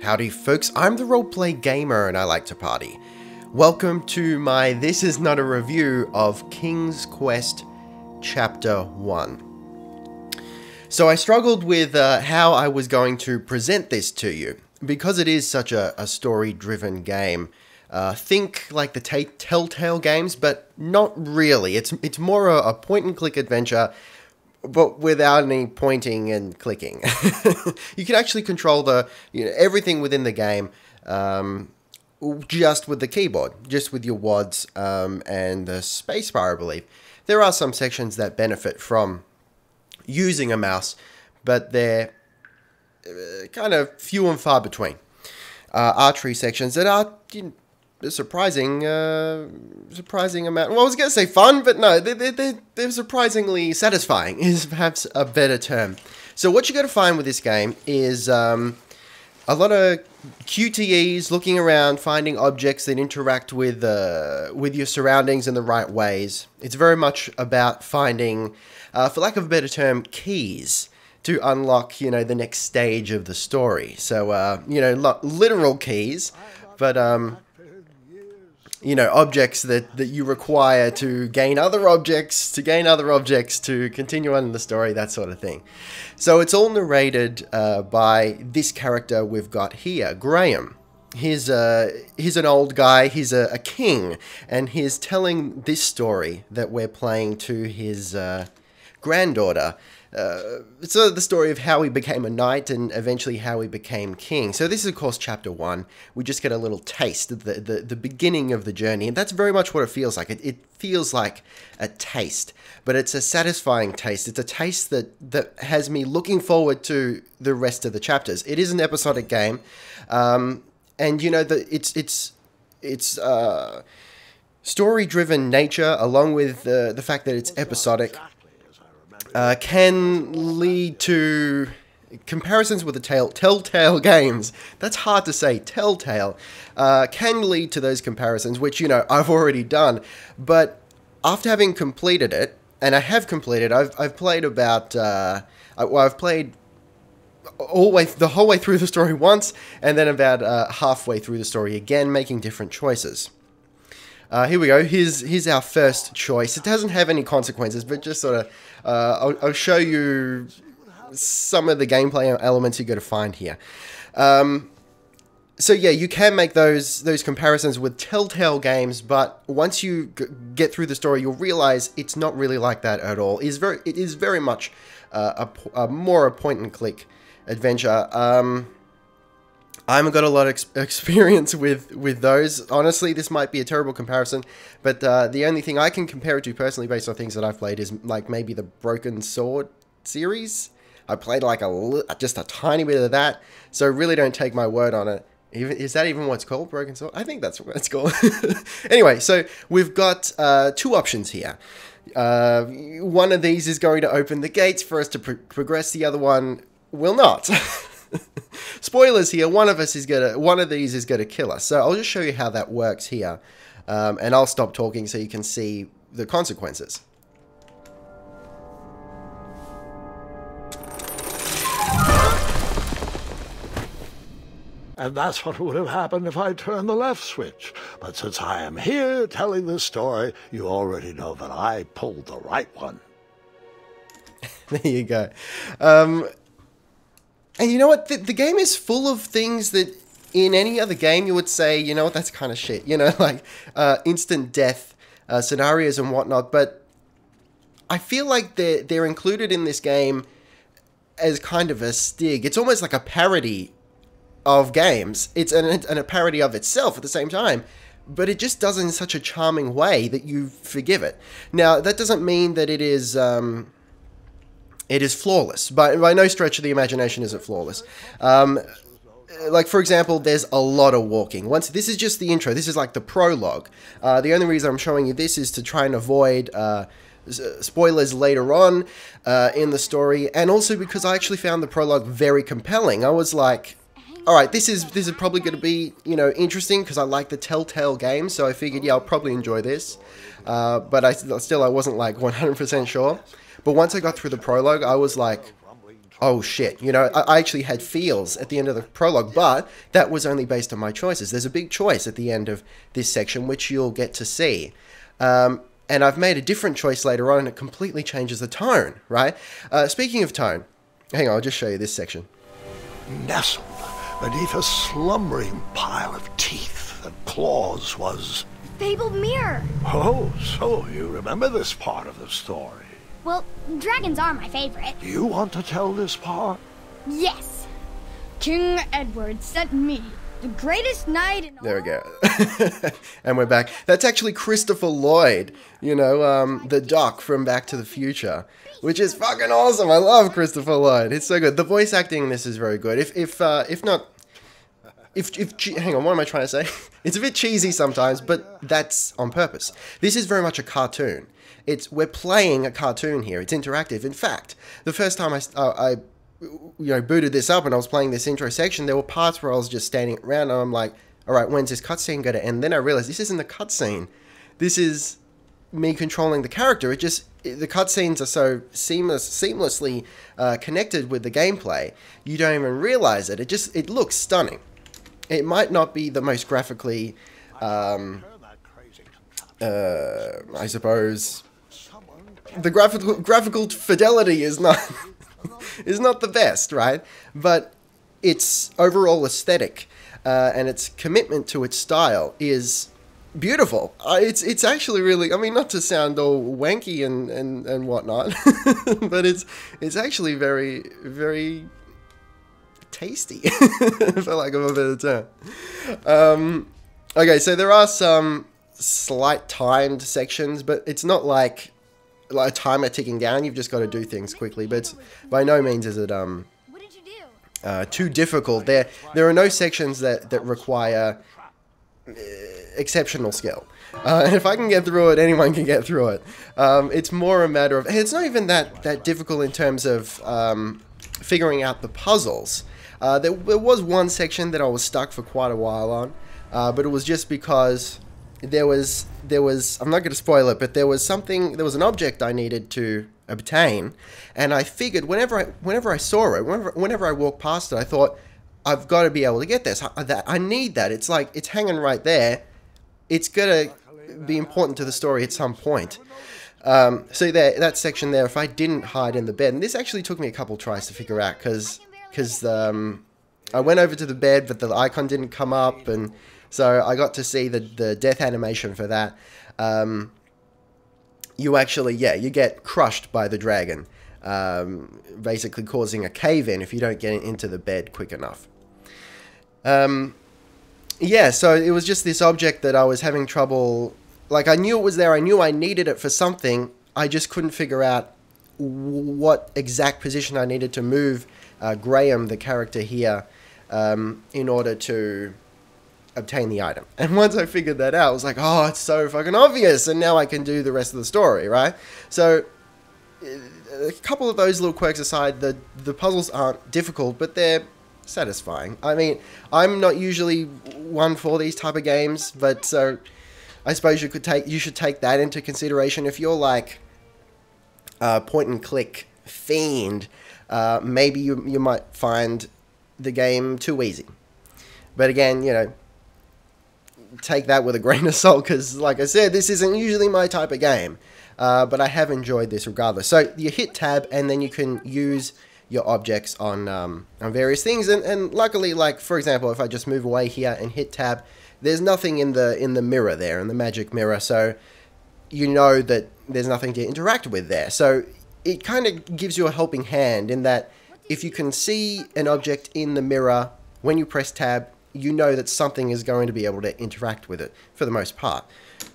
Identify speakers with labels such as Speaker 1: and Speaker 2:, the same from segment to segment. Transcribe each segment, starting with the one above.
Speaker 1: Howdy folks, I'm the Roleplay Gamer and I like to party. Welcome to my This Is Not a Review of King's Quest Chapter 1. So I struggled with how I was going to present this to you. Because it is such a story-driven game, think like the Telltale games, but not really. It's more a point-and-click adventure, but without any pointing and clicking. You can actually control everything within the game just with the keyboard, just with your WADs and the spacebar, I believe. There are some sections that benefit from using a mouse, but they're kind of few and far between. Archery sections that are surprising amount. Well, I was going to say fun, but no, they're surprisingly satisfying is perhaps a better term. So what you got to find with this game is a lot of QTEs, looking around, finding objects that interact with your surroundings in the right ways. It's very much about finding, for lack of a better term, keys to unlock, the next stage of the story. So, not literal keys, but objects that you require to gain other objects, to continue on in the story, that sort of thing. So it's all narrated by this character we've got here, Graham. He's an old guy, he's a king, and he's telling this story that we're playing to his granddaughter. So the story of how he became a knight and eventually how he became king. So this is of course chapter 1. We just get a little taste of the beginning of the journey, and that's very much what it feels like. It feels like a taste, but it's a satisfying taste. It's a taste that has me looking forward to the rest of the chapters. It is an episodic game, and it's story-driven nature, along with the fact that it's episodic, can lead to comparisons with the Telltale games. That's hard to say. Telltale can lead to those comparisons, which, I've already done. But after having completed it, and I have completed, I've played about, I've played the whole way through the story once, and then about halfway through the story again, making different choices. Here we go. Here's our first choice. It doesn't have any consequences, but just sort of, I'll show you some of the gameplay elements you got to find here. So yeah, you can make those comparisons with Telltale games, but once you get through the story, you'll realize it's not really like that at all. It is very much more a point-and-click adventure. I haven't got a lot of experience with those. Honestly, this might be a terrible comparison, but the only thing I can compare it to personally based on things that I've played is like maybe the Broken Sword series. I played like just a tiny bit of that, so really don't take my word on it. Is that even what's called, Broken Sword? I think that's what it's called. Anyway, so we've got two options here. One of these is going to open the gates for us to progress. The other one will not. Spoilers here, one of these is gonna kill us. So I'll just show you how that works here. And I'll stop talking so you can see the consequences.
Speaker 2: And that's what would have happened if I turned the left switch. But since I am here telling this story, you already know that I pulled the right one.
Speaker 1: There you go. And you know what? The game is full of things that in any other game you would say, you know what, that's kind of shit. Like instant death scenarios and whatnot. But I feel like they're included in this game as kind of a stig. It's almost like a parody of games. It's a parody of itself at the same time. But it just does it in such a charming way that you forgive it. Now, that doesn't mean that it is... It is flawless, but by no stretch of the imagination is it flawless. Like, for example, there's a lot of walking. This is just the intro. This is like the prologue. The only reason I'm showing you this is to try and avoid spoilers later on in the story, and also because I actually found the prologue very compelling. I was like, all right, this is probably going to be, interesting because I like the Telltale games, so I figured, yeah, I'll probably enjoy this. But I wasn't like 100% sure. But once I got through the prologue, I was like, oh shit, you know, I actually had feels at the end of the prologue, but that was only based on my choices. There's a big choice at the end of this section, which you'll get to see. And I've made a different choice later on, and it completely changes the tone, right? Speaking of tone, hang on, I'll just show you this section.
Speaker 2: Nestled beneath a slumbering pile of teeth and claws was...
Speaker 3: Fabled mirror.
Speaker 2: Oh, so you remember this part of the story.
Speaker 3: Well, dragons are my favorite.
Speaker 2: Do you want to tell this part?
Speaker 3: Yes. King Edward sent me, the greatest knight in all...
Speaker 1: There we go. And we're back. That's actually Christopher Lloyd, you know, the Doc from Back to the Future, which is fucking awesome. I love Christopher Lloyd. It's so good. The voice acting in this is very good. If not... hang on, what am I trying to say? It's a bit cheesy sometimes, but that's on purpose. This is very much a cartoon. We're playing a cartoon here. It's interactive. In fact, the first time I booted this up and I was playing this intro section, there were parts where I was just standing around and I'm like, all right, when's this cutscene going to end? Then I realized this isn't a cutscene. This is me controlling the character. The cutscenes are so seamlessly connected with the gameplay, you don't even realize it. It looks stunning. It might not be the most graphically, I suppose, the graphical fidelity is not is not the best, right? But its overall aesthetic and its commitment to its style is beautiful. It's actually really, I mean, not to sound all wanky and whatnot, but it's actually very, very tasty, for lack of a better term. Okay, so there are some slight timed sections, but it's not like a timer ticking down. You've just got to do things quickly, but it's, by no means is it
Speaker 3: What did you do?
Speaker 1: too difficult. There are no sections that require exceptional skill. And if I can get through it, anyone can get through it. It's more a matter of, it's not even that difficult in terms of figuring out the puzzles. There was one section that I was stuck for quite a while on, but it was just because there was I'm not going to spoil it, but there was an object I needed to obtain, and I figured whenever I saw it, whenever I walked past it, I thought, I've got to be able to get this. I need that. It's like, it's hanging right there. It's going to be important to the story at some point. So that section there, if I didn't hide in the bed, and this actually took me a couple tries to figure out, because I went over to the bed, but the icon didn't come up, and so I got to see the death animation for that. You actually, you get crushed by the dragon, basically causing a cave-in if you don't get into the bed quick enough. So it was just this object that I was having trouble, like I knew it was there, I knew I needed it for something, I just couldn't figure out what exact position I needed to move Graham, the character here, in order to obtain the item. And once I figured that out, I was like, oh, it's so fucking obvious, and now I can do the rest of the story, right? So a couple of those little quirks aside, the puzzles aren't difficult, but they're satisfying. I mean, I'm not usually one for these type of games, but so I suppose you should take that into consideration. If you're like point and click fiend, maybe you might find the game too easy. But again, you know, take that with a grain of salt, because like I said, this isn't usually my type of game, but I have enjoyed this regardless. So you hit tab and then you can use your objects on various things, and luckily, like for example, if I just move away here and hit tab, there's nothing in the mirror there, in the magic mirror, so you know that there's nothing to interact with there. So it kind of gives you a helping hand in that if you can see an object in the mirror when you press tab, you know that something is going to be able to interact with it for the most part.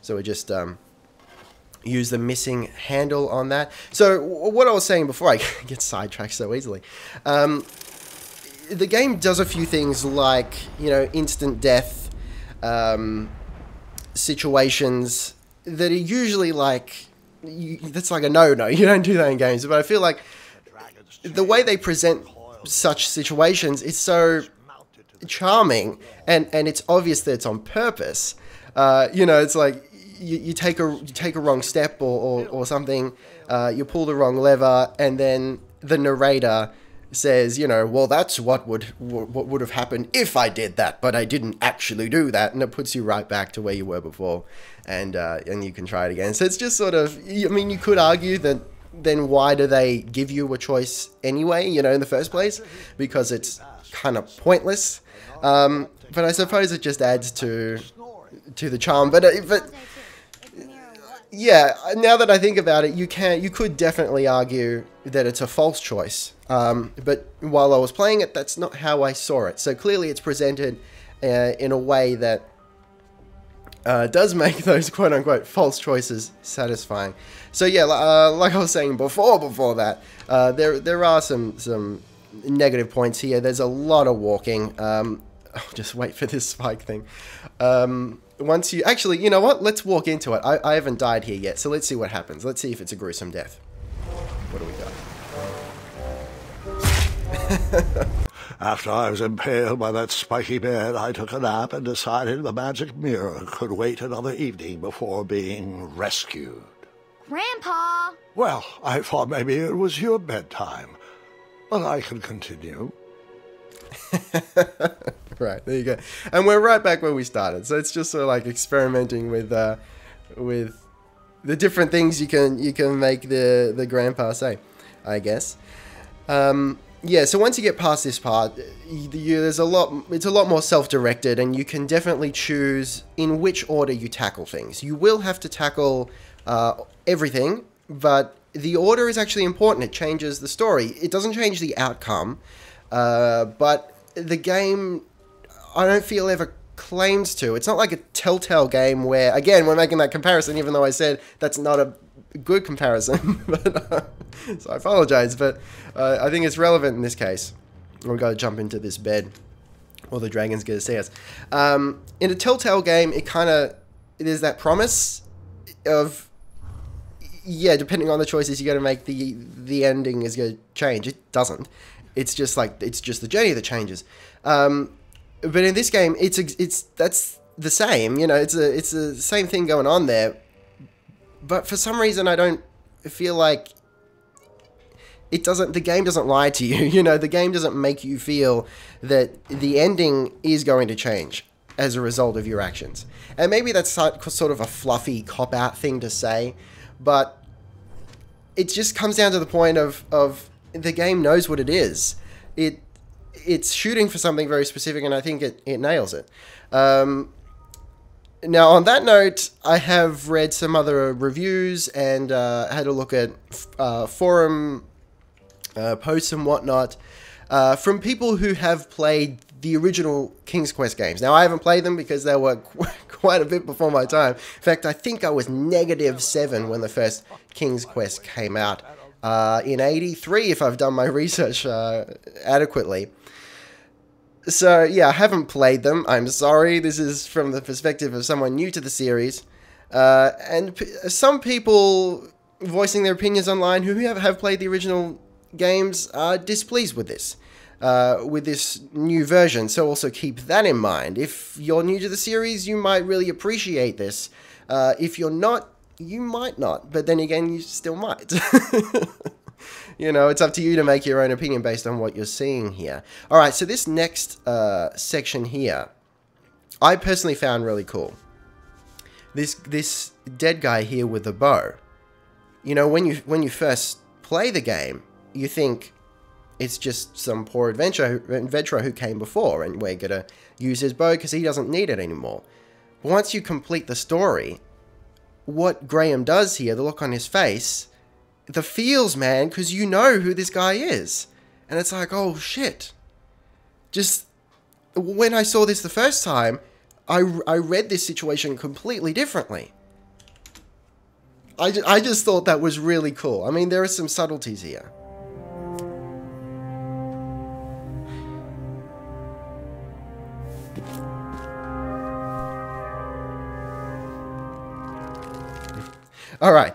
Speaker 1: So we just use the missing handle on that. So what I was saying before I get sidetracked so easily, the game does a few things like, you know, instant death situations that are usually like, that's like a no-no. You don't do that in games. But I feel like the way they present such situations is so charming, and it's obvious that it's on purpose. You know, it's like you take a wrong step or something, you pull the wrong lever, and then the narrator says, you know, well, that's what would have happened if I did that, but I didn't actually do that, and it puts you right back to where you were before, and you can try it again. So it's just sort of, I mean, you could argue that then why do they give you a choice anyway, you know, in the first place? Because it's kind of pointless. But I suppose it just adds to the charm. But yeah, now that I think about it, you could definitely argue that it's a false choice. But while I was playing it, that's not how I saw it. So clearly it's presented in a way that does make those quote-unquote false choices satisfying. So yeah, like I was saying before that, there are some negative points here. There's a lot of walking. I'll just wait for this spike thing. Once you... Actually, you know what? Let's walk into it. I haven't died here yet, so let's see what happens. Let's see if it's a gruesome death. What do we got?
Speaker 2: After I was impaled by that spiky bed, I took a nap and decided the magic mirror could wait another evening before being rescued.
Speaker 3: Grandpa!
Speaker 2: Well, I thought maybe it was your bedtime, but I can continue.
Speaker 1: Right, there you go. And we're right back where we started. So it's just sort of like experimenting with the different things you can make the grandpa say, I guess. Yeah, so once you get past this part, it's a lot more self-directed, and you can definitely choose in which order you tackle things. You will have to tackle everything, but the order is actually important. It changes the story. It doesn't change the outcome, but the game, I don't feel, ever claims to. It's not like a Telltale game where, again, we're making that comparison, even though I said that's not a good comparison, but, so I apologize, but I think it's relevant in this case. We've got to jump into this bed, or the dragon's going to see us. In a Telltale game, there's that promise of, yeah, depending on the choices you're going to make, the ending is going to change. It doesn't. It's just the journey that changes. But in this game, that's the same. You know, it's the same thing going on there. But for some reason, I don't feel like the game doesn't lie to you. You know, the game doesn't make you feel that the ending is going to change as a result of your actions. And maybe that's sort of a fluffy cop-out thing to say, but it just comes down to the point of the game knows what it is. It's shooting for something very specific, and I think it nails it. Now, on that note, I have read some other reviews and had a look at forum posts and whatnot from people who have played the original King's Quest games. Now, I haven't played them because they were quite a bit before my time. In fact, I think I was -7 when the first King's Quest came out in '83, if I've done my research adequately. So, yeah, I haven't played them. I'm sorry. This is from the perspective of someone new to the series. And some people voicing their opinions online who have played the original games are displeased with this new version. So also keep that in mind. If you're new to the series, you might really appreciate this. If you're not, you might not. But then again, you still might. You know, it's up to you to make your own opinion based on what you're seeing here. All right, so this next section here, I personally found really cool. This dead guy here with the bow. You know, when you first play the game, you think it's just some poor adventurer who came before, and we're gonna use his bow because he doesn't need it anymore. But once you complete the story, what Graham does here, the look on his face, the feels, man, because you know who this guy is. And it's like, oh, shit. Just, when I saw this the first time, I read this situation completely differently. I just thought that was really cool. I mean, there are some subtleties here. All right.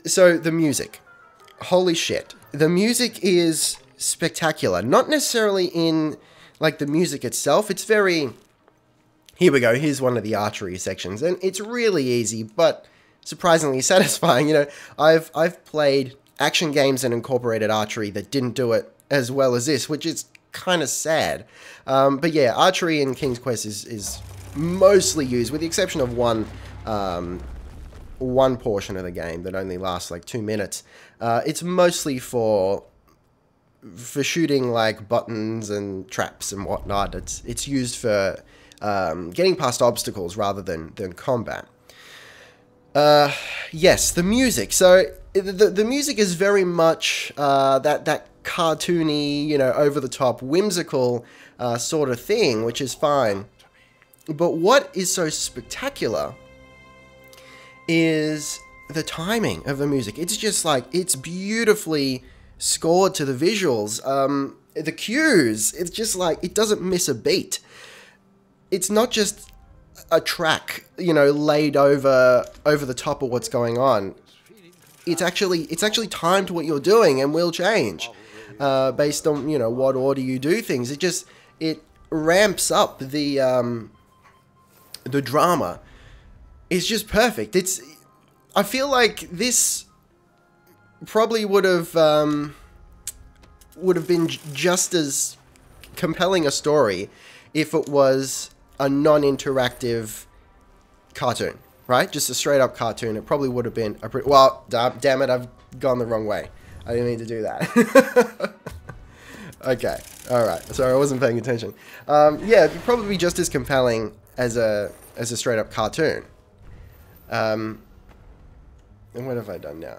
Speaker 1: So the music, holy shit. The music is spectacular. Not necessarily in like the music itself. It's very, here we go. Here's one of the archery sections, and it's really easy, but surprisingly satisfying. You know, I've played action games that incorporated archery that didn't do it as well as this, which is kind of sad. But yeah, archery in King's Quest is mostly used, with the exception of one portion of the game that only lasts like 2 minutes. It's mostly for shooting like buttons and traps and whatnot. It's used for getting past obstacles rather than combat. Yes, the music. So the music is very much that cartoony, you know, over the top, whimsical sort of thing, which is fine. But what is so spectacular is the timing of the music. It's just like, it's beautifully scored to the visuals. The cues, it's just like, it doesn't miss a beat. It's not just a track, you know, laid over the top of what's going on. It's actually timed to what you're doing and will change based on, you know, what order you do things. It ramps up the drama. It's just perfect. I feel like this probably would have been just as compelling a story if it was a non-interactive cartoon, right? Just a straight-up cartoon. It probably would have been a pretty... Well, damn it, I've gone the wrong way. I didn't mean to do that. Okay, alright. Sorry, I wasn't paying attention. Yeah, it'd probably be just as compelling as a straight-up cartoon. And what have I done now?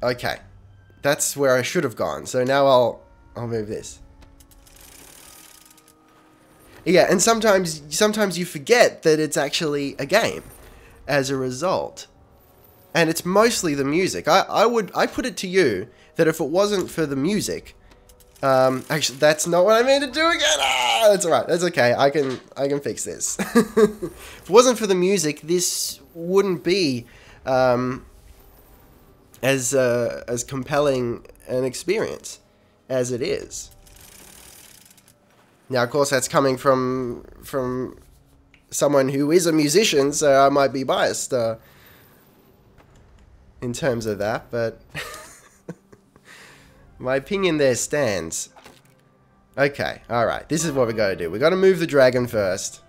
Speaker 1: Okay. That's where I should have gone. So now I'll move this. Yeah, and sometimes you forget that it's actually a game as a result. And it's mostly the music. I put it to you that if it wasn't for the music, actually that's not what I meant to do again. That's alright. That's okay. I can fix this. If it wasn't for the music, this wouldn't be as compelling an experience as it is. Now, of course, that's coming from someone who is a musician, so I might be biased in terms of that, but my opinion there stands. Okay, alright, this is what we gotta do. We gotta move the dragon first.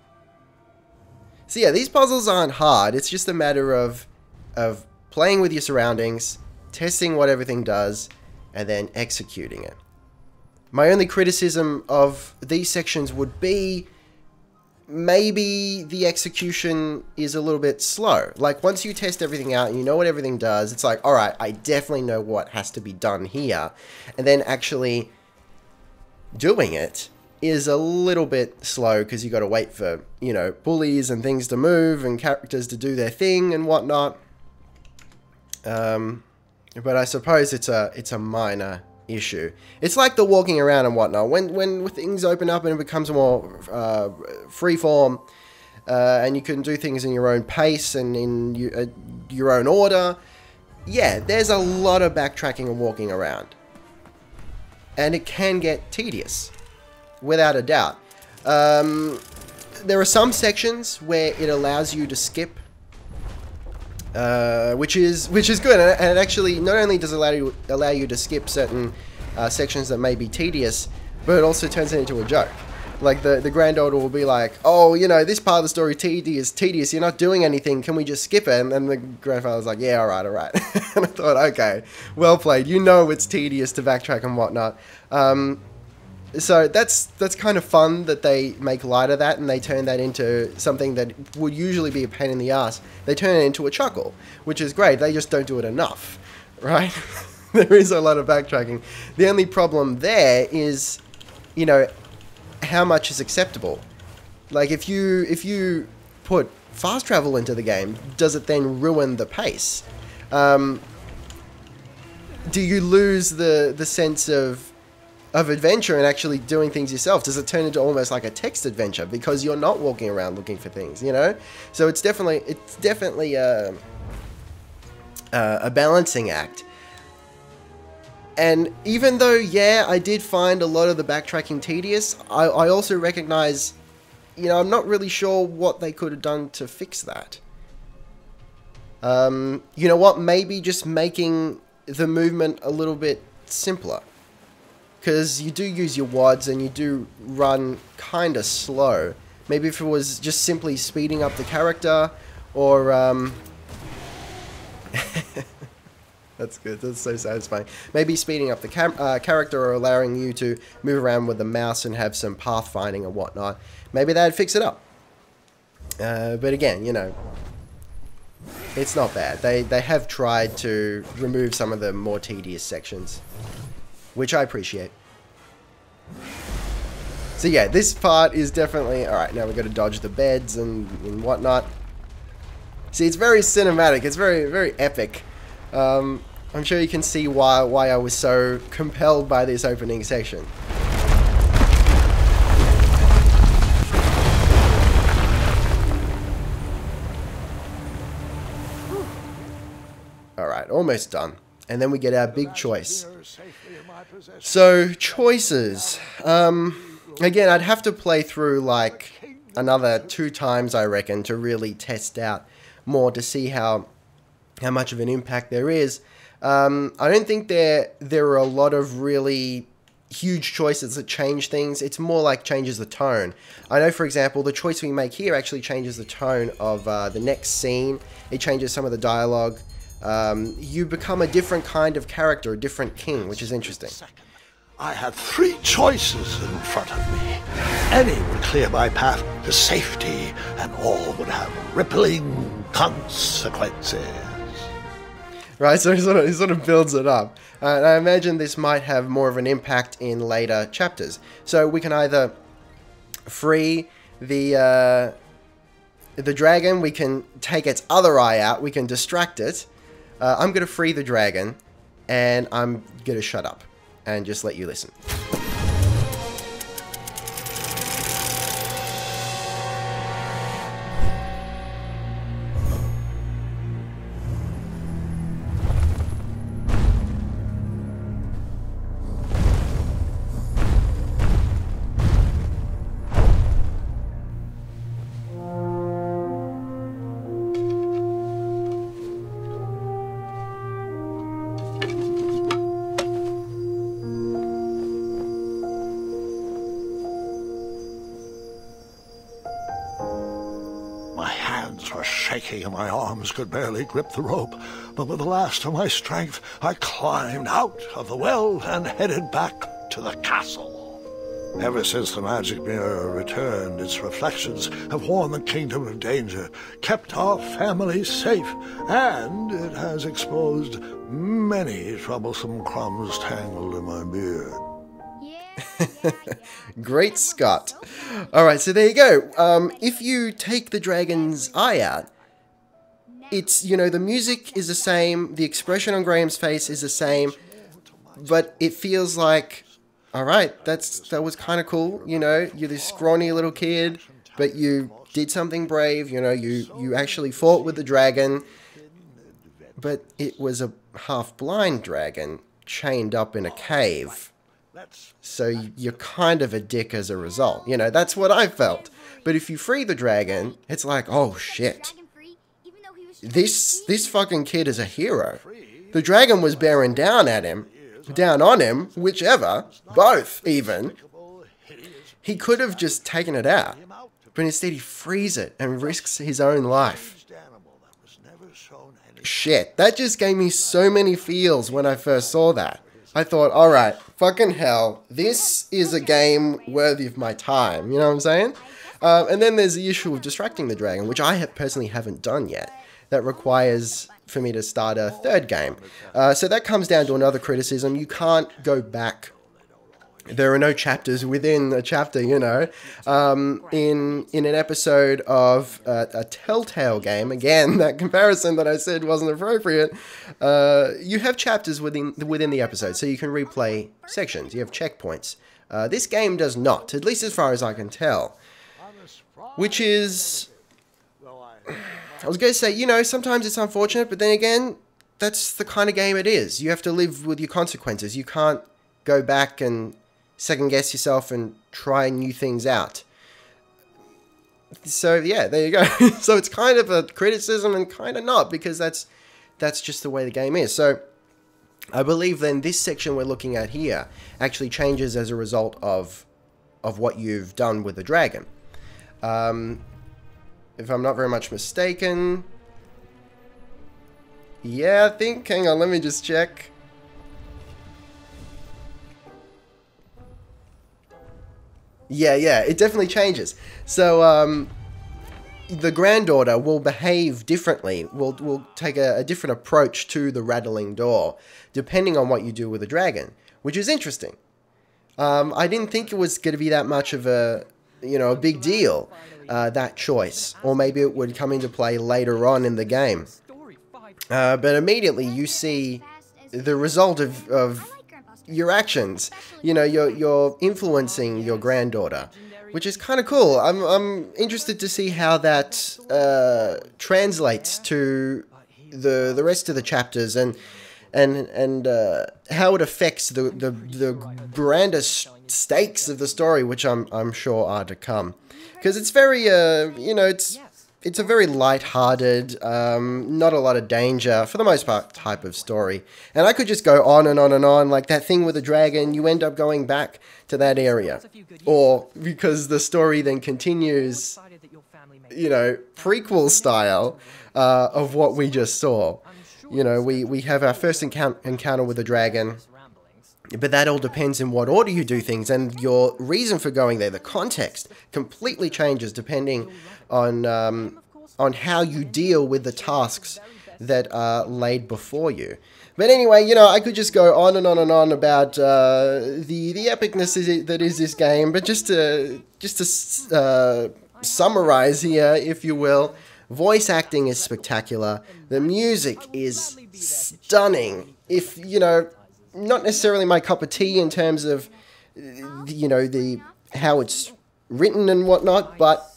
Speaker 1: So yeah, these puzzles aren't hard, it's just a matter of playing with your surroundings, testing what everything does, and then executing it. My only criticism of these sections would be maybe the execution is a little bit slow. Like, once you test everything out and you know what everything does, it's like, alright, I definitely know what has to be done here. And then actually doing it is a little bit slow because you got to wait for, you know, bullies and things to move and characters to do their thing and whatnot. But I suppose it's a minor issue. It's like the walking around and whatnot. When things open up and it becomes more freeform, and you can do things in your own pace and in your own order, yeah, there's a lot of backtracking and walking around. And it can get tedious, without a doubt. There are some sections where it allows you to skip, which is good, and it actually not only does it allow you to skip certain sections that may be tedious, but it also turns it into a joke. Like the granddaughter will be like, "Oh, you know, this part of the story tedious. You're not doing anything. Can we just skip it?" And the grandfather's like, "Yeah, all right." And I thought, okay, well played. You know, it's tedious to backtrack and whatnot. So that's kind of fun that they make light of that and they turn that into something that would usually be a pain in the ass. They turn it into a chuckle, which is great. They just don't do it enough, right? There is a lot of backtracking. The only problem there is, you know, how much is acceptable. Like, if you put fast travel into the game, does it then ruin the pace? Do you lose the sense of adventure and actually doing things yourself? Does it turn into almost like a text adventure because you're not walking around looking for things, you know? So it's definitely a balancing act. And even though, yeah, I did find a lot of the backtracking tedious, I also recognize, you know, I'm not really sure what they could have done to fix that. You know what? Maybe just making the movement a little bit simpler. Because you do use your wads and you do run kind of slow. Maybe if it was just simply speeding up the character, or that's good, that's so satisfying. Maybe speeding up the character or allowing you to move around with the mouse and have some pathfinding and whatnot. Maybe that'd fix it up. But again, you know, it's not bad. They have tried to remove some of the more tedious sections, which I appreciate. So yeah, this part is definitely... Alright, now we've got to dodge the beds and whatnot. See, it's very cinematic. It's very, very epic. I'm sure you can see why I was so compelled by this opening section. Alright, almost done. And then we get our big choice. So, choices. Again, I'd have to play through like another 2 times, I reckon, to really test out more to see how much of an impact there is. I don't think there are a lot of really huge choices that change things. It's more like changes the tone. I know, for example, the choice we make here actually changes the tone of the next scene. It changes some of the dialogue. You become a different kind of character, a different king, which is interesting.
Speaker 2: I had 3 choices in front of me. Any would clear my path to safety, and all would have rippling consequences.
Speaker 1: Right, so he sort of builds it up. And I imagine this might have more of an impact in later chapters. So we can either free the dragon, we can take its other eye out, we can distract it. I'm going to free the dragon, and I'm going to shut up and just let you listen.
Speaker 2: And my arms could barely grip the rope, but with the last of my strength, I climbed out of the well and headed back to the castle. Ever since the magic mirror returned, its reflections have warned the kingdom of danger, kept our family safe, and it has exposed many troublesome crumbs tangled in my beard.
Speaker 1: Great Scott. Alright, so there you go. If you take the dragon's eye out, it's, you know, the music is the same, the expression on Graham's face is the same, but it feels like, alright, that was kind of cool, you know, you're this scrawny little kid, but you did something brave, you know, you actually fought with the dragon, but it was a half-blind dragon chained up in a cave. So you're kind of a dick as a result. You know, that's what I felt. But if you free the dragon, it's like, oh shit. This fucking kid is a hero. The dragon was bearing down on him, whichever, both even. He could have just taken it out, but instead he frees it and risks his own life. Shit, that just gave me so many feels when I first saw that. I thought, alright, fucking hell, this is a game worthy of my time, you know what I'm saying? And then there's the issue of distracting the dragon, which I personally haven't done yet. That requires for me to start a 3rd game. So that comes down to another criticism. You can't go back. There are no chapters within a chapter, you know. In an episode of a Telltale game, again, that comparison that I said wasn't appropriate, you have chapters within the episode, so you can replay sections. You have checkpoints. This game does not, at least as far as I can tell. Which is... I was going to say, you know, sometimes it's unfortunate, but then again, that's the kind of game it is. You have to live with your consequences. You can't go back and second guess yourself and try new things out. So yeah, there you go. So it's kind of a criticism and kind of not, because that's just the way the game is. So I believe then this section we're looking at here actually changes as a result of what you've done with the dragon. If I'm not very much mistaken. Yeah, I think, hang on, let me just check. Yeah, it definitely changes. So, the granddaughter will behave differently, will take a different approach to the rattling door, depending on what you do with the dragon, which is interesting. I didn't think it was going to be that much of a big deal, that choice, or maybe it would come into play later on in the game. But immediately you see the result of your actions. You know, you're influencing your granddaughter, which is kind of cool. I'm interested to see how that translates to the rest of the chapters and how it affects the grander stakes of the story, which I'm sure are to come. Because it's very it's a very light-hearted, not a lot of danger, for the most part, type of story. And I could just go on and on and on, like that thing with the dragon, you end up going back to that area. Or, because the story then continues, prequel style of what we just saw. You know, we have our first encounter with the dragon, but that all depends in what order you do things, and your reason for going there, the context, completely changes depending on how you deal with the tasks that are laid before you. But anyway, I could just go on and on and on about the epicness that is this game, but just to summarize here, if you will, voice acting is spectacular. The music is stunning. If, not necessarily my cup of tea in terms of, how it's written and whatnot, but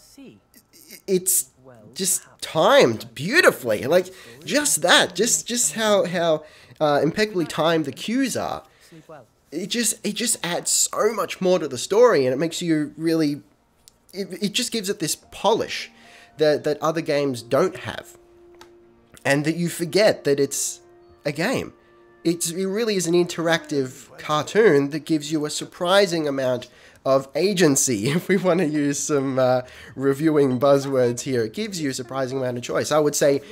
Speaker 1: it's just timed beautifully. Like, just that, just how impeccably timed the cues are. It just adds so much more to the story, and it makes you really, it just gives it this polish that other games don't have, and that you forget that it's a game. It really is an interactive cartoon that gives you a surprising amount of agency, if we want to use some reviewing buzzwords here. It gives you a surprising amount of choice. I would say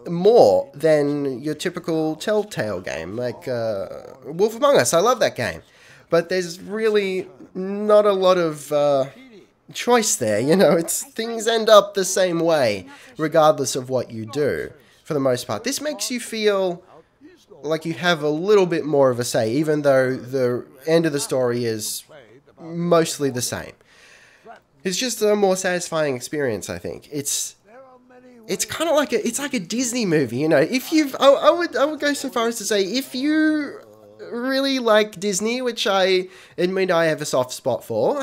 Speaker 1: more than your typical Telltale game, like Wolf Among Us. I love that game. But there's really not a lot of choice there. Things end up the same way, regardless of what you do, for the most part. This makes you feel like you have a little bit more of a say, even though the end of the story is mostly the same. It's just a more satisfying experience, I think. It's kind of like a Disney movie, If I would go so far as to say, if you really like Disney, which I admit I have a soft spot for,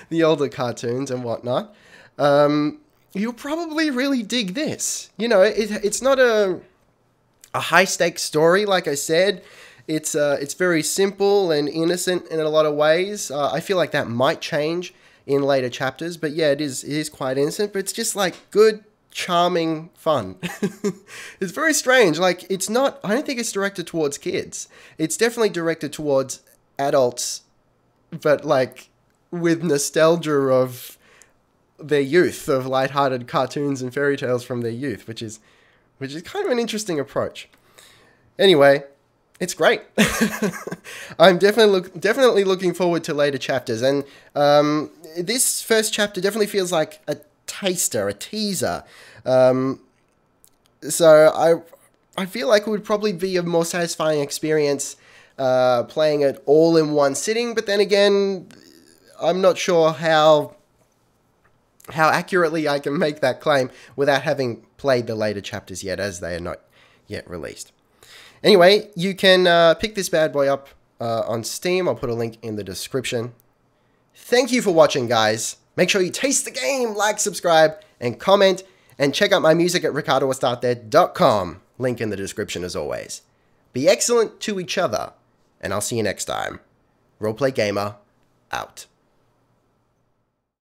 Speaker 1: the older cartoons and whatnot, you'll probably really dig this. It's not a high-stakes story, like I said. It's very simple and innocent in a lot of ways. I feel like that might change in later chapters, but yeah, it is quite innocent, but it's just like good, charming fun. It's very strange. Like, I don't think it's directed towards kids. It's definitely directed towards adults, but like with nostalgia of their youth, of lighthearted cartoons and fairy tales from their youth, which is kind of an interesting approach. Anyway, it's great. I'm definitely looking forward to later chapters, and this first chapter definitely feels like a taster, a teaser. So I feel like it would probably be a more satisfying experience playing it all in one sitting, but then again, I'm not sure how accurately I can make that claim without having played the later chapters yet, as they are not yet released. Anyway, you can pick this bad boy up on Steam. I'll put a link in the description. Thank you for watching, guys. Make sure you taste the game, like, subscribe, and comment, and check out my music at ricardoastarthere.com. Link in the description as always. Be excellent to each other, and I'll see you next time. Roleplay Gamer, out.